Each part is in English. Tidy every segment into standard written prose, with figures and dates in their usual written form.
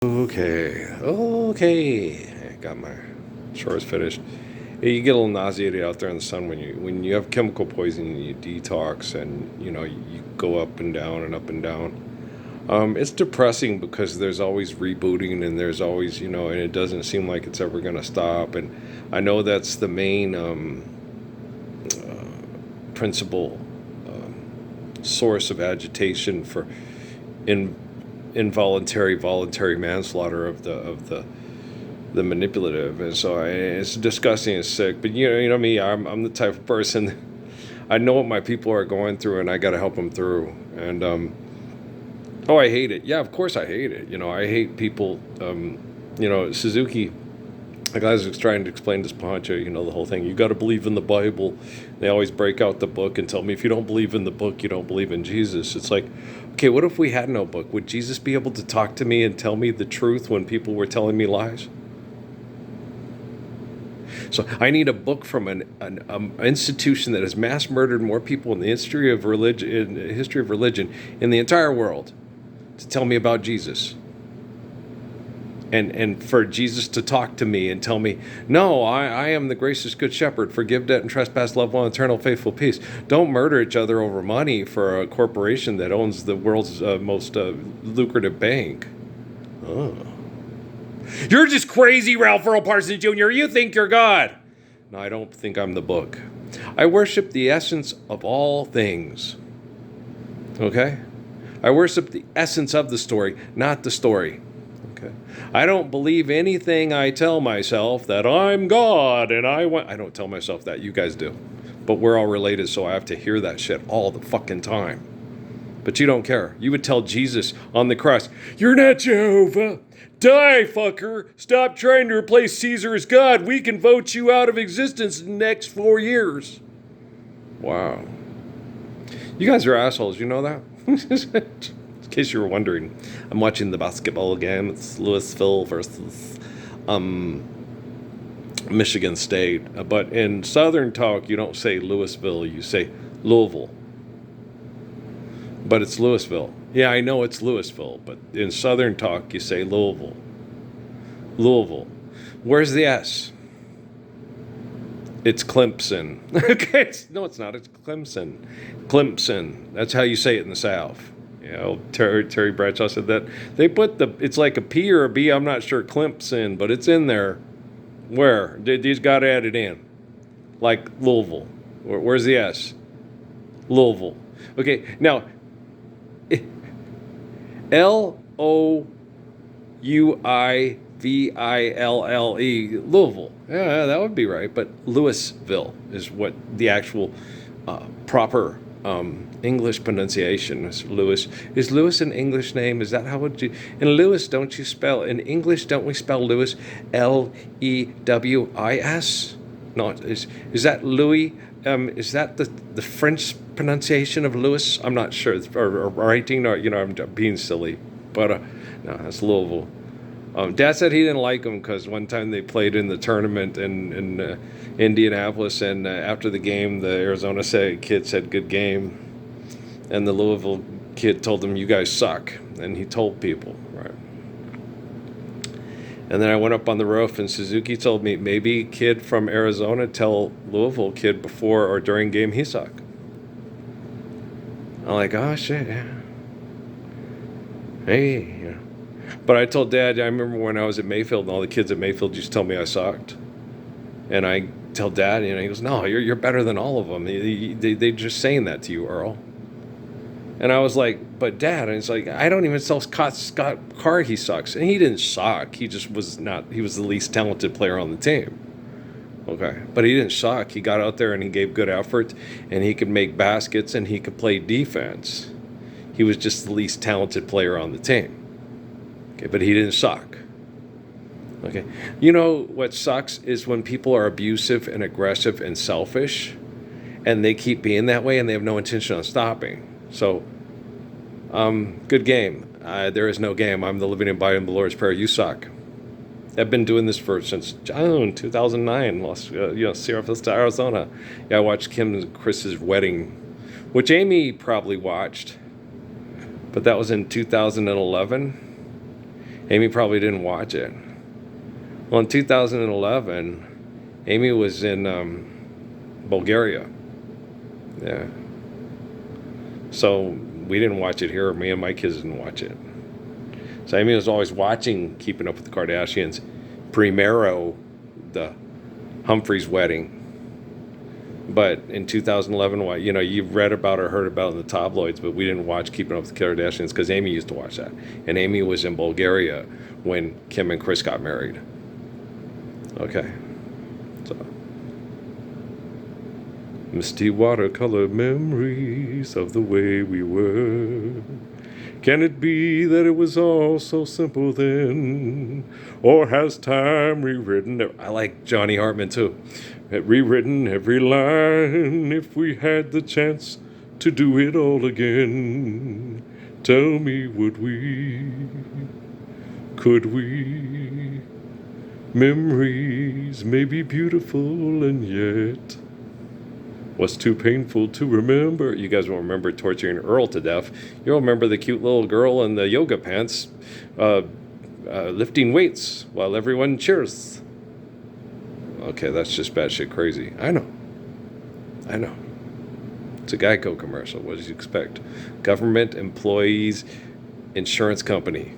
Okay. I got my chores finished. Hey, you get a little nauseated out there in the sun when you have chemical poisoning. You detox, and you go up and down and up and down. It's depressing because there's always rebooting, and there's always and it doesn't seem like it's ever going to stop. And I know that's the main principal source of agitation for in involuntary voluntary manslaughter of the manipulative. And so it's disgusting and sick. But you know me, I'm the type of person. I know what my people are going through, and I got to help them through. And oh, I hate it. Yeah, of course I hate it. I hate people. Suzuki. The guys was trying to explain to Pancho, the whole thing. You got to believe in the Bible. They always break out the book and tell me, if you don't believe in the book, you don't believe in Jesus. It's like, okay, what if we had no book? Would Jesus be able to talk to me and tell me the truth when people were telling me lies? So I need a book from an institution that has mass murdered more people in the history of religion in the entire world to tell me about Jesus. And for Jesus to talk to me and tell me, no, I am the gracious good shepherd, forgive debt and trespass, love one, eternal faithful peace. Don't murder each other over money for a corporation that owns the world's most lucrative bank. Oh. You're just crazy, Ralph Earl Parsons Jr. You think you're God. No, I don't think I'm the book. I worship the essence of all things. Okay? I worship the essence of the story, not the story. Okay. I don't believe anything I tell myself that I'm God and I don't tell myself that. You guys do. But we're all related, so I have to hear that shit all the fucking time. But you don't care. You would tell Jesus on the cross, you're not Jehovah. Die, fucker. Stop trying to replace Caesar as God. We can vote you out of existence in the next 4 years. Wow. You guys are assholes. You know that? In case you were wondering, I'm watching the basketball game. It's Louisville versus Michigan State. But in Southern talk, you don't say Louisville, you say Louisville. But it's Louisville. Yeah, I know it's Louisville, but in Southern talk, you say Louisville. Louisville. Where's the S? It's Clemson. Okay, no, it's not. It's Clemson. Clemson. That's how you say it in the South. Terry Bradshaw said that. They put it's like a P or a B, I'm not sure, Clemson, but it's in there. Where? These got added in. Like Louisville. Where's the S? Louisville. Okay, now, Louisville. Yeah, that would be right. But Louisville is what the actual proper English pronunciation is. Louis. Is Louis an English name? Is that how would you? In Louis, don't you spell in English? Don't we spell Louis Lewis? No, is that Louis? Is that the French pronunciation of Louis? I'm not sure. Or writing, or I'm being silly, but no, that's Louisville. Dad said he didn't like them because one time they played in the tournament in Indianapolis, and after the game, the Arizona kid said, "Good game," and the Louisville kid told him, "You guys suck," and he told people, right? And then I went up on the roof, and Suzuki told me, maybe kid from Arizona tell Louisville kid before or during game he suck. I'm like, oh shit, yeah. Hey, But I told Dad, I remember when I was at Mayfield, and all the kids at Mayfield used to tell me I sucked. And I tell Dad, he goes, no, you're better than all of them. They're just saying that to you, Earl. And I was like, but Dad, and it's like, I don't even tell Scott Carr he sucks. And he didn't suck. He just was not, he was the least talented player on the team. Okay. But he didn't suck. He got out there and he gave good effort, and he could make baskets, and he could play defense. He was just the least talented player on the team. Okay, but he didn't suck. Okay. You know what sucks is when people are abusive and aggressive and selfish, and they keep being that way, and they have no intention on stopping. So, good game. There is no game. I'm the living and abiding the Lord's Prayer. You suck. I've been doing this since June 2009, Sierra Vista, Arizona. Yeah, I watched Kim and Chris's wedding, which Amy probably watched, but that was in 2011. Amy probably didn't watch it. Well, in 2011, Amy was in Bulgaria. Yeah. So we didn't watch it here. Me and my kids didn't watch it. So Amy was always watching Keeping Up with the Kardashians, Primero, the Humphreys wedding. But in 2011, you've read about or heard about it in the tabloids, but we didn't watch Keeping Up with the Kardashians because Amy used to watch that. And Amy was in Bulgaria when Kim and Chris got married. Okay. So, misty watercolor memories of the way we were. Can it be that it was all so simple then? Or has time rewritten it? I like Johnny Hartman too. Had rewritten every line if we had the chance to do it all again. Tell me, would we? Could we? Memories may be beautiful and yet what's too painful to remember? You guys won't remember torturing Earl to death. You'll remember the cute little girl in the yoga pants lifting weights while everyone cheers. Okay, that's just batshit crazy. I know. It's a Geico commercial. What did you expect? Government employees, insurance company.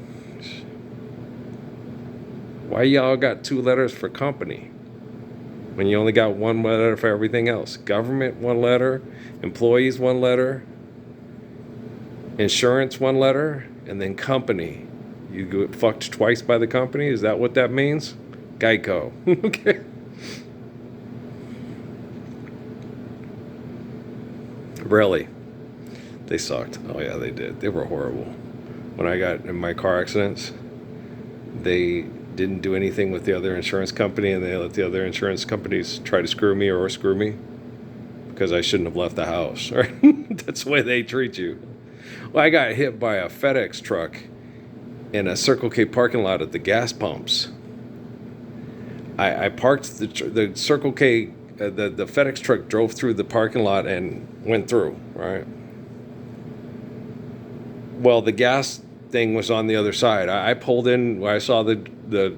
Why y'all got 2 letters for company when you only got 1 letter for everything else? Government, 1 letter. Employees, 1 letter. Insurance, 1 letter. And then company. You get fucked twice by the company? Is that what that means? Geico. Okay. Really? They sucked. Oh yeah, they did. They were horrible. When I got in my car accidents, they didn't do anything with the other insurance company, and they let the other insurance companies try to screw me because I shouldn't have left the house, right? That's the way they treat you. Well, I got hit by a FedEx truck in a Circle K parking lot at the gas pumps. I parked the Circle K, the FedEx truck drove through the parking lot and went through, right? Well, the gas thing was on the other side. I pulled in where I saw the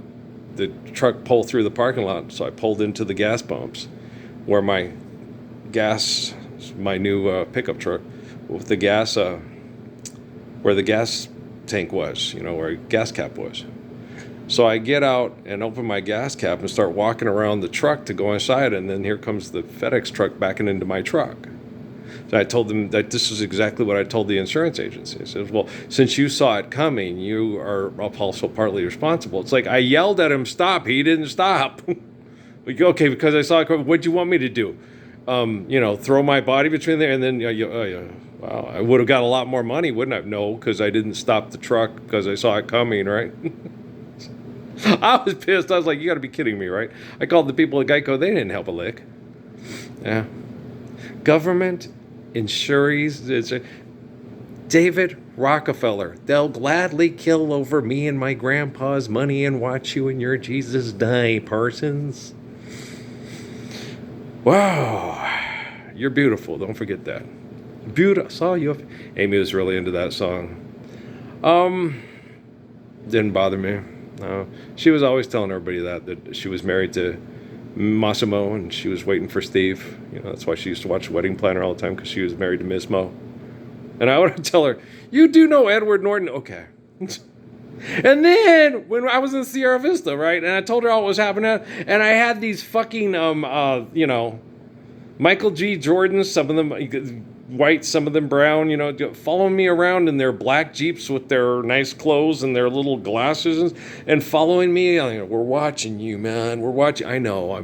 truck pull through the parking lot, so I pulled into the gas pumps where my new pickup truck with the gas, where the gas tank was, where a gas cap was. So I get out and open my gas cap and start walking around the truck to go inside, and then here comes the FedEx truck backing into my truck. So I told them that this is exactly what I told the insurance agency. I said, well, since you saw it coming, you are also partly responsible. It's like I yelled at him, stop. He didn't stop. Like, okay, because I saw it coming. What'd you want me to do? Throw my body between there? And then, wow, I would have got a lot more money, wouldn't I? No, because I didn't stop the truck because I saw it coming, right? I was pissed. I was like, you got to be kidding me, right? I called the people at Geico. They didn't help a lick. Yeah. Government, insurees, David Rockefeller. They'll gladly kill over me and my grandpa's money and watch you and your Jesus die, Parsons. Wow. You're beautiful. Don't forget that. Beautiful. Saw you. Amy was really into that song. Didn't bother me. She was always telling everybody that she was married to Massimo and she was waiting for Steve. That's why she used to watch Wedding Planner all the time, because she was married to Miss Mo. And I would tell her, you do know Edward Norton? Okay. And then when I was in Sierra Vista, right, and I told her all what was happening, and I had these fucking, Michael G. Jordans, some of them white, some of them brown, following me around in their black Jeeps with their nice clothes and their little glasses and following me. We're watching you, man. We're watching. I know. I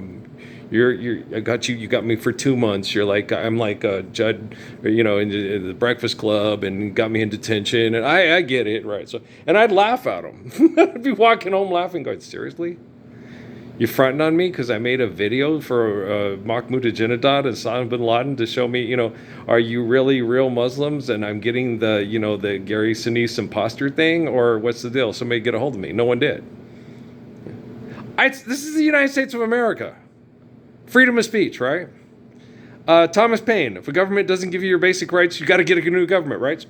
got you. You got me for 2 months. I'm like Judd, in the Breakfast Club, and got me in detention. And I get it, right? So, and I'd laugh at them. I'd be walking home laughing, going, seriously? You fronting on me because I made a video for Mahmoud Ahmadinejad and Osama bin Laden to show me, are you really real Muslims? And I'm getting the Gary Sinise imposter thing, or what's the deal? Somebody get a hold of me. No one did. This is the United States of America. Freedom of speech, right? Thomas Paine, if a government doesn't give you your basic rights, you got to get a new government, right?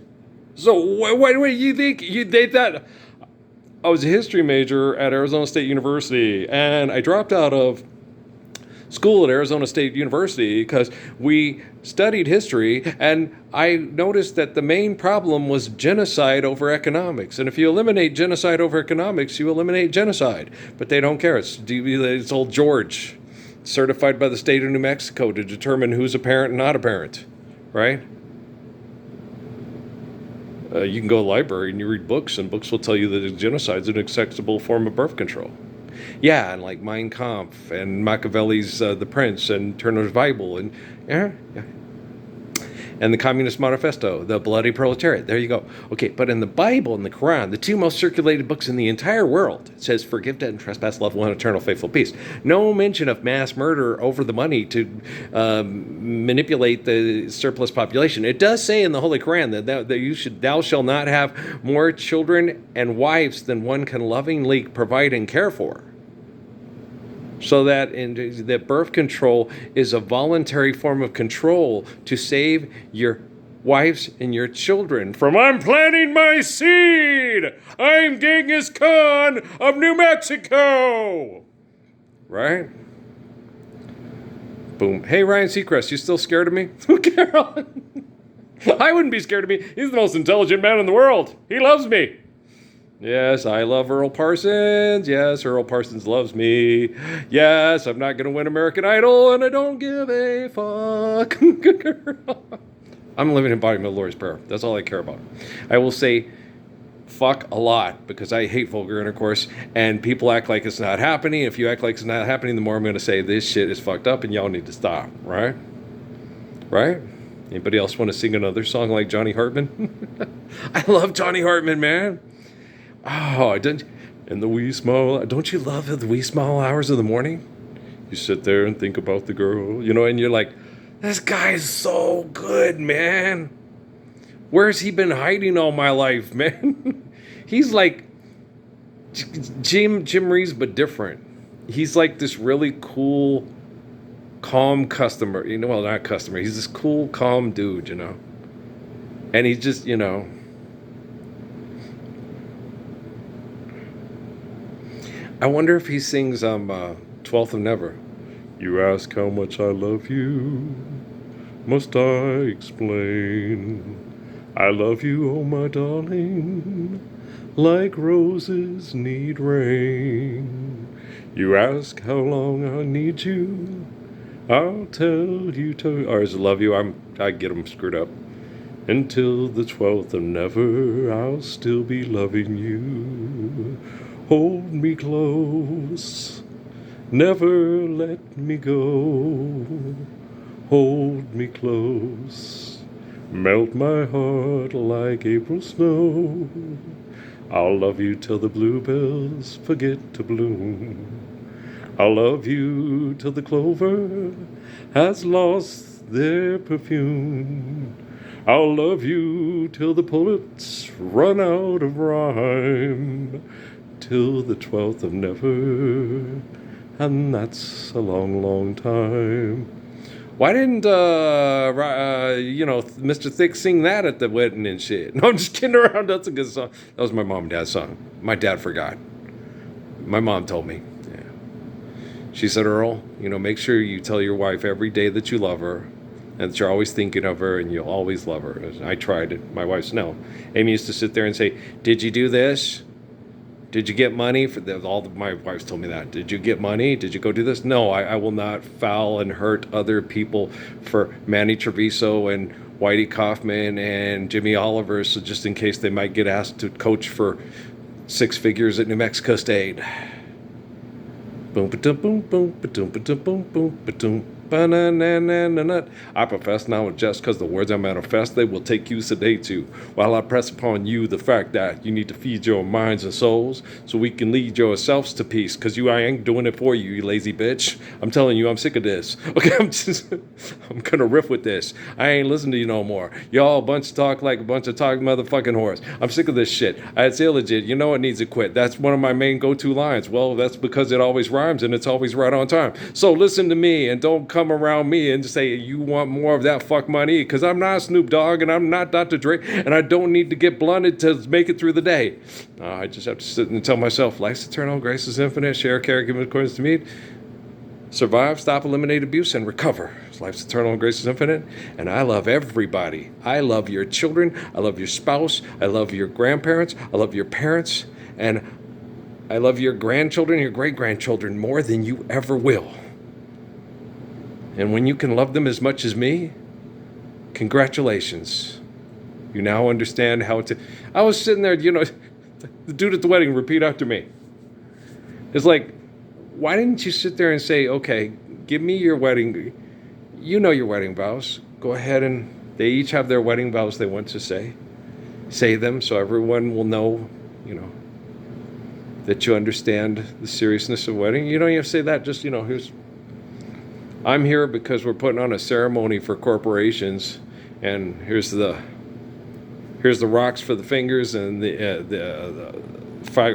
So what do you think? That I was a history major at Arizona State University, and I dropped out of school at Arizona State University because we studied history, and I noticed that the main problem was genocide over economics. And if you eliminate genocide over economics, you eliminate genocide. But they don't care. It's old George, certified by the state of New Mexico to determine who's a parent and not a parent, right? You can go to the library and you read books, and books will tell you that genocide is an acceptable form of birth control. Yeah, and like Mein Kampf and Machiavelli's The Prince and Turner's Bible and yeah, and the Communist Manifesto, the Bloody Proletariat. There you go. Okay, but in the Bible and the Quran, the two most circulated books in the entire world, it says forgive debt and trespass, love one, eternal faithful peace. No mention of mass murder over the money to manipulate the surplus population. It does say in the Holy Quran that thou shalt not have more children and wives than one can lovingly provide and care for. So that birth control is a voluntary form of control to save your wives and your children from I'm planting my seed. I'm Genghis Khan of New Mexico. Right? Boom. Hey, Ryan Seacrest, you still scared of me? Carol. I wouldn't be scared of me. He's the most intelligent man in the world. He loves me. Yes, I love Earl Parsons. Yes, Earl Parsons loves me. Yes, I'm not going to win American Idol, and I don't give a fuck. I'm living embodiment of Lori's Prayer. That's all I care about. I will say fuck a lot because I hate vulgar intercourse, and people act like it's not happening. If you act like it's not happening, the more I'm going to say this shit is fucked up, and y'all need to stop, right? Right? Anybody else want to sing another song like Johnny Hartman? I love Johnny Hartman, man. Oh, and the wee small, don't you love the wee small hours of the morning? You sit there and think about the girl, and you're like, this guy's so good, man. Where's he been hiding all my life, man? He's like Jim Reeves, but different. He's like this really cool, calm customer. Well, not customer. He's this cool, calm dude, And he's just, I wonder if he sings 12th of Never. You ask how much I love you, must I explain? I love you, oh my darling, like roses need rain. You ask how long I need you, I'll tell you or is it love you? I get them screwed up. Until the 12th of never, I'll still be loving you. Hold me close, never let me go. Hold me close, melt my heart like April snow. I'll love you till the bluebells forget to bloom. I'll love you till the clover has lost their perfume. I'll love you till the poets run out of rhyme. Till the 12th of never, and that's a long, long time. Why didn't, Mr. Thick sing that at the wedding and shit? No, I'm just kidding around. That's a good song. That was my mom and dad's song. My dad forgot. My mom told me. Yeah. She said, Earl, make sure you tell your wife every day that you love her and that you're always thinking of her and you'll always love her. I tried it. My wife's no. Amy used to sit there and say, did you do this? Did you get money? My wife's told me that. Did you get money? Did you go do this? No, I will not foul and hurt other people for Manny Treviso and Whitey Kaufman and Jimmy Oliver, so just in case they might get asked to coach for 6 figures at New Mexico State. Boom, ba-dum, boom, boom, ba-dum, ba-dum, boom, boom, ba-dum. I profess now just because the words I manifest, they will take you sedate to, while I press upon you the fact that you need to feed your minds and souls so we can lead yourselves to peace, because I ain't doing it for you, you lazy bitch. I'm telling you, I'm sick of this. Okay, I'm gonna riff with this. I ain't listening to you no more. Y'all a bunch of talk like a bunch of talk motherfucking whores. I'm sick of this shit. It's illegit. You know it needs to quit. That's one of my main go-to lines. Well, that's because it always rhymes and it's always right on time. So listen to me and don't come come around me and say you want more of that fuck money, because I'm not Snoop Dogg and I'm not Dr. Dre, and I don't need to get blunted to make it through the day. I just have to sit and tell myself, life's eternal, grace is infinite, share, care, give according to me. Survive, stop, eliminate abuse, and recover. Life's eternal and grace is infinite. And I love everybody. I love your children. I love your spouse. I love your grandparents. I love your parents. And I love your grandchildren, your great-grandchildren more than you ever will. And when you can love them as much as me, congratulations. You now understand how to... I was sitting there, the dude at the wedding, repeat after me. It's like, why didn't you sit there and say, okay, give me your wedding, your wedding vows. Go ahead, and they each have their wedding vows they want to say. Say them so everyone will know, that you understand the seriousness of wedding. You don't have to say that, just, I'm here because we're putting on a ceremony for corporations, and here's the rocks for the fingers, and the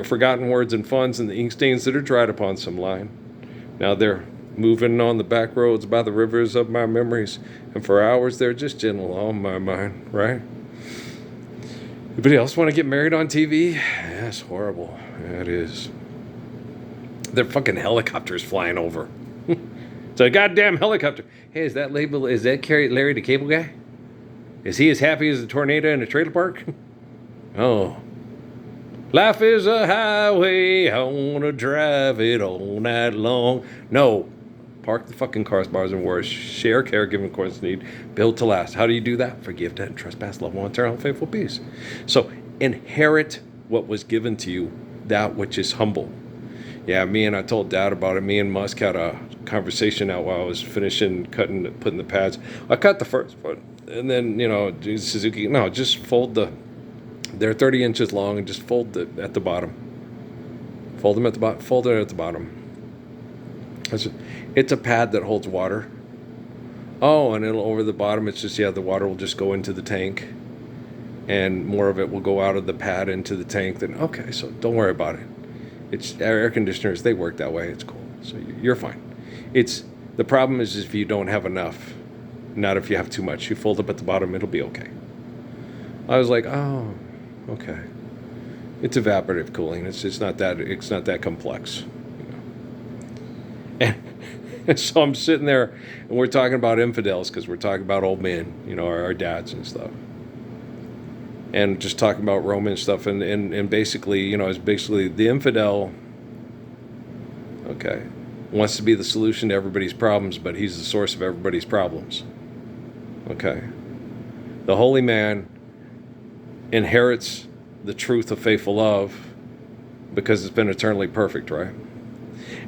forgotten words and funds, and the ink stains that are dried upon some line. Now they're moving on the back roads by the rivers of my memories, and for hours they're just gentle on my mind, right? Anybody else want to get married on TV? Yeah, it's horrible. Yeah, it is. They're fucking helicopters flying over. It's a goddamn helicopter. Hey, is that Larry the Cable Guy? Is he as happy as a tornado in a trailer park? Oh. Life is a highway, I want to drive it all night long. No. Park the fucking cars, bars, and wars. Share, care, give according to need. Build to last. How do you do that? Forgive, debt, and trespass, love one, eternal, faithful peace. So, inherit what was given to you, that which is humble. Yeah, I told Dad about it. Me and Musk had a conversation out while I was finishing putting the pads. I cut the first one. And then, Suzuki, no, just fold they're 30 inches long, and just fold it at the bottom. Fold them at the bottom, fold it at the bottom. It's a pad that holds water. Oh, and it'll over the bottom, it's just, the water will just go into the tank, and more of it will go out of the pad into the tank. Then, okay, so don't worry about it. It's air conditioners, they work that way, it's cool. So you're fine. The problem is if you don't have enough, not if you have too much. You fold up at the bottom, it'll be okay. I was like, oh, okay. It's evaporative cooling. It's not that complex. And so I'm sitting there, and we're talking about infidels, because we're talking about old men, our dads and stuff. And just talking about Roman stuff, and basically, it's basically the infidel, okay, wants to be the solution to everybody's problems, but he's the source of everybody's problems. Okay. The holy man inherits the truth of faithful love because it's been eternally perfect, right?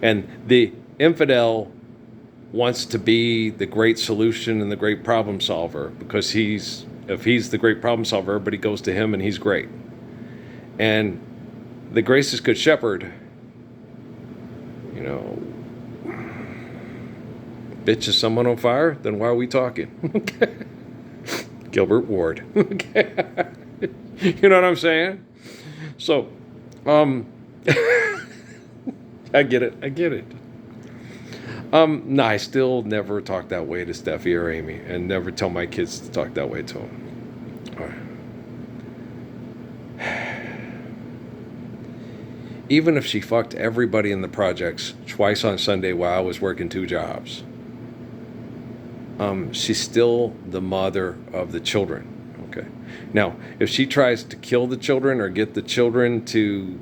And the infidel wants to be the great solution and the great problem solver, because if he's the great problem solver, everybody goes to him and he's great. And the gracious good shepherd, bitch, is someone on fire? Then why are we talking? Gilbert Ward. You know what I'm saying? So, I get it. No, I still never talk that way to Steffi or Amy, and never tell my kids to talk that way to them. All right. Even if she fucked everybody in the projects twice on Sunday while I was working 2 jobs, she's still the mother of the children. Okay. Now, if she tries to kill the children or get the children to,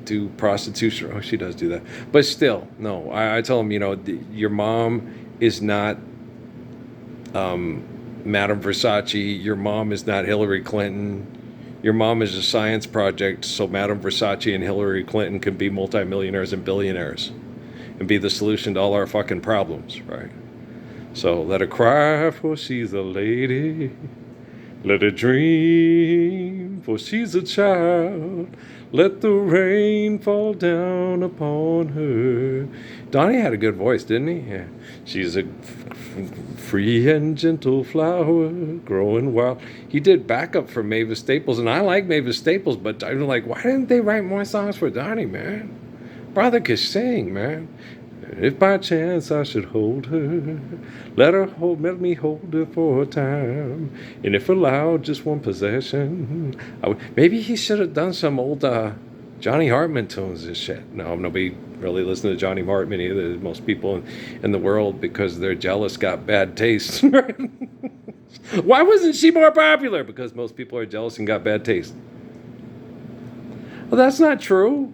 do prostitution, she does do that. But still, no, I tell them, your mom is not Madame Versace. Your mom is not Hillary Clinton. Your mom is a science project, so Madame Versace and Hillary Clinton can be multimillionaires and billionaires and be the solution to all our fucking problems, right? So let her cry, for she's a lady. Let her dream, for she's a child. Let the rain fall down upon her. Donnie had a good voice, didn't he? Yeah. She's a free and gentle flower growing wild. He did backup for Mavis Staples, and I like Mavis Staples, but I'm like, why didn't they write more songs for Donnie, man? Brother could sing, man. If by chance I should hold her, let me hold her for a time. And if allowed just one possession, maybe he should have done some old Johnny Hartman tunes and shit. No, nobody really listens to Johnny Hartman either. Most people in the world, because they're jealous, got bad taste. Why wasn't she more popular? Because most people are jealous and got bad taste. Well, that's not true.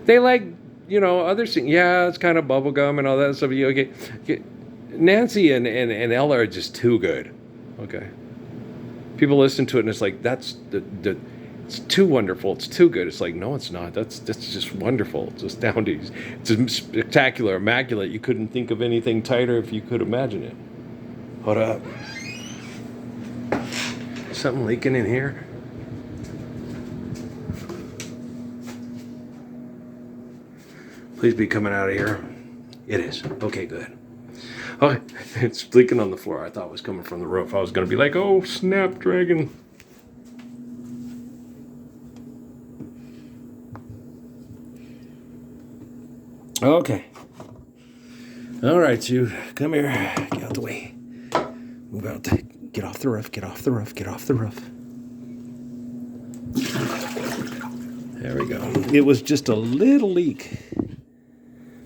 They like, other sing. Yeah, it's kind of bubblegum and all that stuff. Okay. Nancy and Ella are just too good. Okay. People listen to it and it's like, that's it's too wonderful. It's too good. It's like, no, it's not. That's just wonderful. It's astounding. It's spectacular, immaculate. You couldn't think of anything tighter if you could imagine it. Hold up. Something leaking in here? Please be coming out of here. It is. Okay, good. Okay, it's leaking on the floor. I thought it was coming from the roof. I was going to be like, oh, Snapdragon. Okay. All right, you. Come here. Get out the way. Move out. Get off the roof. Get off the roof. Get off the roof. There we go. It was just a little leak.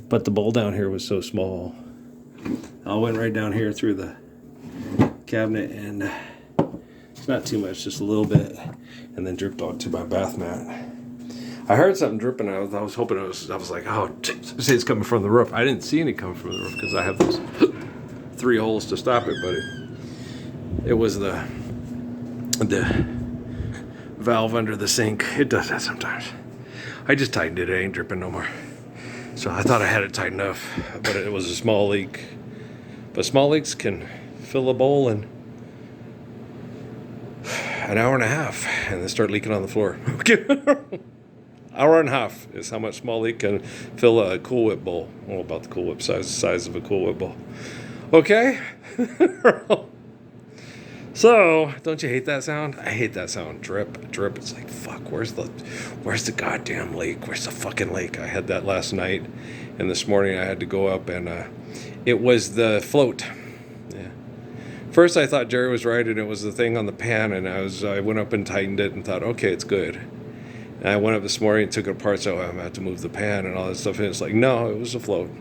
But the bowl down here was so small. I went right down here through the cabinet, and it's not too much, just a little bit, and then dripped onto my bath mat. I heard something dripping. I was hoping I was like, oh, say it's coming from the roof. I didn't see any coming from the roof because I have those 3 holes to stop it, but it was the valve under the sink. It does that sometimes. I just tightened it. It ain't dripping no more. So I thought I had it tight enough, but it was a small leak. But small leaks can fill a bowl in an hour and a half and then start leaking on the floor. Hour and a half is how much small leak can fill a Cool Whip bowl. I don't know about the Cool Whip size of a Cool Whip bowl. Okay? So, don't you hate that sound? I hate that sound. Drip, drip. It's like, fuck, where's the goddamn lake? Where's the fucking lake? I had that last night, and this morning I had to go up, and it was the float. Yeah. First I thought Jerry was right, and it was the thing on the pan, and I went up and tightened it and thought, okay, it's good. And I went up this morning and took it apart, so I'm going to have to move the pan and all that stuff, and it's like, no, it was a float.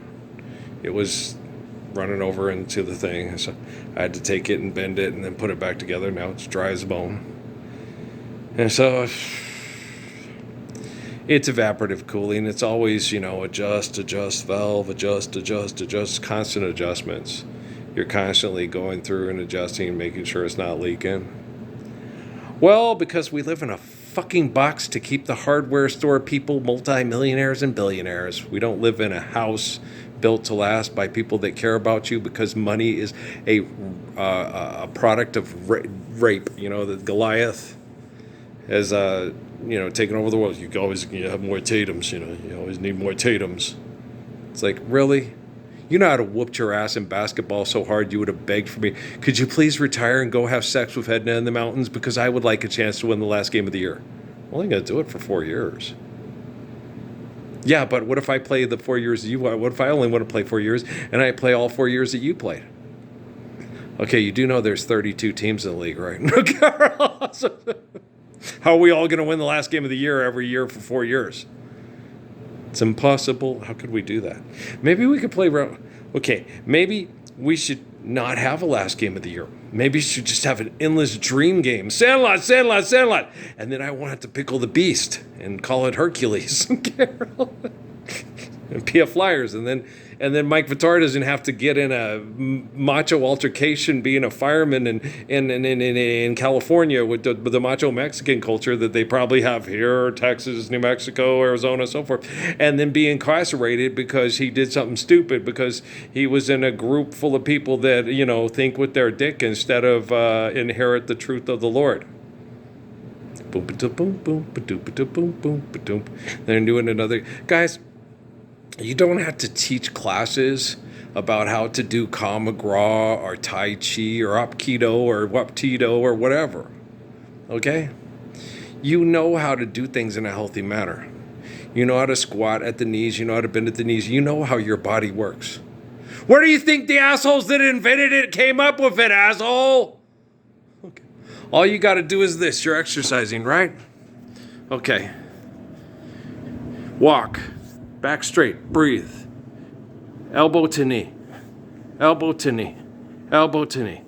It was running over into the thing, so I had to take it and bend it and then put it back together. Now it's dry as a bone. And so it's evaporative cooling. It's always, adjust valve, adjust, constant adjustments. You're constantly going through and adjusting and making sure it's not leaking. Well, because we live in a fucking box to keep the hardware store people multimillionaires and billionaires. We don't live in a house built to last by people that care about you, because money is a product of rape. The Goliath has taken over the world. You have more Tatums. You always need more Tatums. It's like, really? You know how to whoop your ass in basketball so hard you would have begged for me. Could you please retire and go have sex with Edna in the mountains, because I would like a chance to win the last game of the year. I'm only going to do it for 4 years. Yeah, but what if I play the 4 years that you want? What if I only want to play 4 years and I play all 4 years that you played? Okay, you do know there's 32 teams in the league, right? How are we all going to win the last game of the year every year for 4 years? It's impossible. How could we do that? Maybe we could play around. Okay, maybe we should not have a last game of the year. Maybe you should just have an endless dream game. Sandlot, Sandlot, Sandlot. And then I won't have to pickle the beast and call it Hercules. And PF Flyers. And then Mike Vitar doesn't have to get in a macho altercation being a fireman in California with the macho Mexican culture that they probably have here, Texas, New Mexico, Arizona, so forth, and then be incarcerated because he did something stupid, because he was in a group full of people that, think with their dick instead of inherit the truth of the Lord. Boom, boom, boom, boom, boom, boom, boom. They're doing another. Guys, you don't have to teach classes about how to do Kamagra or Tai Chi or Apkido or Waptido or whatever. Okay? You know how to do things in a healthy manner. You know how to squat at the knees. You know how to bend at the knees. You know how your body works. Where do you think the assholes that invented it came up with it, asshole? Okay. All you got to do is this. You're exercising, right? Okay. Walk. Back straight. Breathe. Elbow to knee. Elbow to knee. Elbow to knee.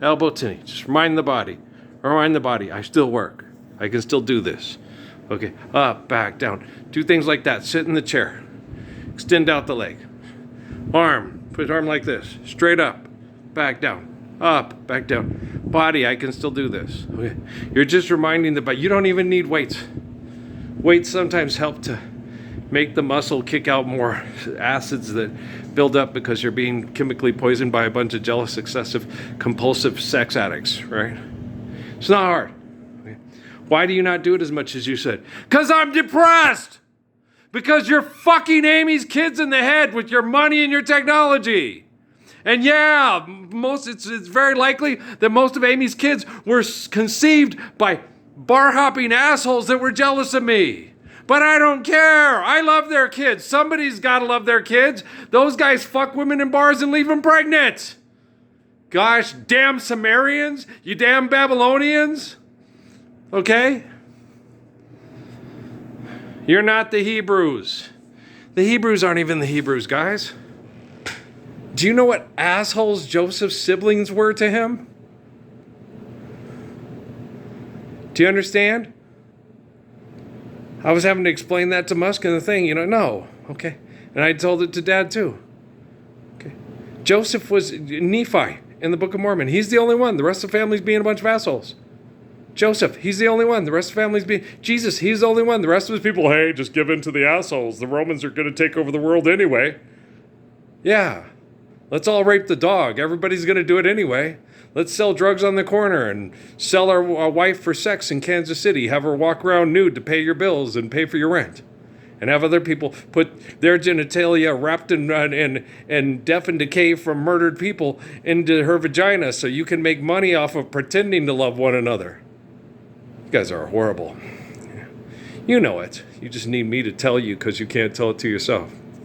Elbow to knee. Just remind the body. Remind the body. I still work. I can still do this. Okay. Up, back, down. Do things like that. Sit in the chair. Extend out the leg. Arm. Put arm like this. Straight up. Back down. Up. Back down. Body. I can still do this. Okay. You're just reminding the body. You don't even need weights. Weights sometimes help to make the muscle kick out more acids that build up because you're being chemically poisoned by a bunch of jealous, excessive, compulsive sex addicts, right? It's not hard. Why do you not do it as much as you said? Because I'm depressed. Because you're fucking Amy's kids in the head with your money and your technology. And yeah, it's very likely that most of Amy's kids were conceived by bar-hopping assholes that were jealous of me. But I don't care. I love their kids. Somebody's got to love their kids. Those guys fuck women in bars and leave them pregnant. Gosh, damn Sumerians. You damn Babylonians. Okay? You're not the Hebrews. The Hebrews aren't even the Hebrews, guys. Do you know what assholes Joseph's siblings were to him? Do you understand? I was having to explain that to Musk and the thing, no. Okay. And I told it to Dad too. Okay. Joseph was Nephi in the Book of Mormon. He's the only one. The rest of the family's being a bunch of assholes. Joseph, he's the only one. The rest of the family's being... Jesus, he's the only one. The rest of his people, hey, just give in to the assholes. The Romans are going to take over the world anyway. Yeah. Let's all rape the dog. Everybody's going to do it anyway. Let's sell drugs on the corner and sell our wife for sex in Kansas City. Have her walk around nude to pay your bills and pay for your rent. And have other people put their genitalia wrapped in death and decay from murdered people into her vagina so you can make money off of pretending to love one another. You guys are horrible. You know it. You just need me to tell you because you can't tell it to yourself.